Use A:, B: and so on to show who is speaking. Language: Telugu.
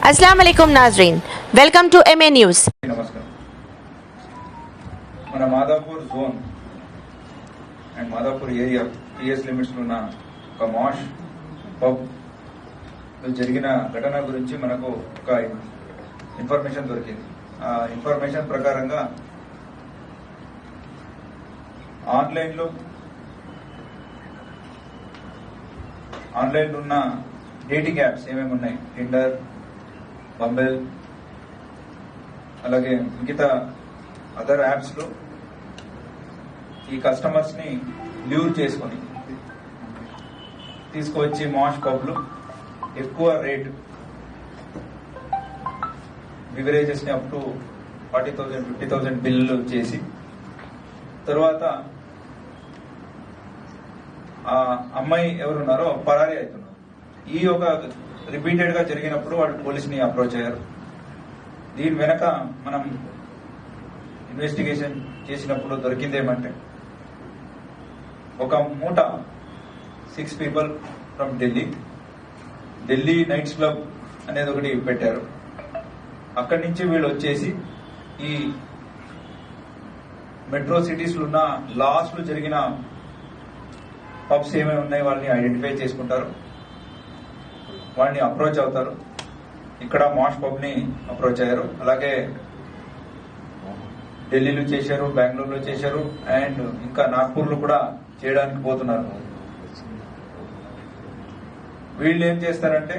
A: अस्सलाम वालेकुम नाजरीन, वेलकम टू MA न्यूज।
B: नमस्कार। మన Madhapur zone and Madhapur area TS limits లో ఉన్న ఒక మాష్ పబ్ జరిగిన ఘటన గురించి మనకు ఒక ఇన్ఫర్మేషన్ దొరికింది. ఆ ఇన్ఫర్మేషన్ ప్రకారంగా ఆన్లైన్ లో ఉన్న డేటింగ్ యాప్స్ ఏమేమి ఉన్నాయి, టిండర్, బంబెల్, అలాగే మిగతా అదర్ యాప్స్ లో ఈ కస్టమర్స్ ని ల్యూర్ చేసుకుని తీసుకువచ్చి మాష్ పబ్లు ఎక్కువ రేట్ బివరేజెస్ ని అప్ టు 40,000 50,000 బిల్లు చేసి తర్వాత ఆ అమ్మాయి ఎవరున్నారో పరారీ అవుతున్నారు. ఈ ఒక రిపీటెడ్ గా జరిగినప్పుడు వాళ్ళు పోలీసుని అప్రోచ్ అయ్యారు. దీని వెనక మనం ఇన్వెస్టిగేషన్ చేసినప్పుడు దొరికింది ఏమంటే, ఒక మూట 6 people from Delhi nights club అనేది ఒకటి పెట్టారు. అక్కడి నుంచి వీళ్ళు వచ్చేసి ఈ మెట్రో సిటీస్ లో ఉన్న లాస్ట్ లో జరిగిన పబ్స్ ఏమేమి ఉన్నాయి వాళ్ళని ఐడెంటిఫై చేసుకుంటారు, వాళ్ళని అప్రోచ్ అవుతారు. ఇక్కడ మాష్ పబ్ ని అప్రోచ్ అయ్యారు. అలాగే ఢిల్లీలో చేశారు, బెంగళూరులో చేశారు, అండ్ ఇంకా నాగ్పూర్ లో కూడా చేయడానికి పోతున్నారు. వీళ్ళు ఏం చేస్తారంటే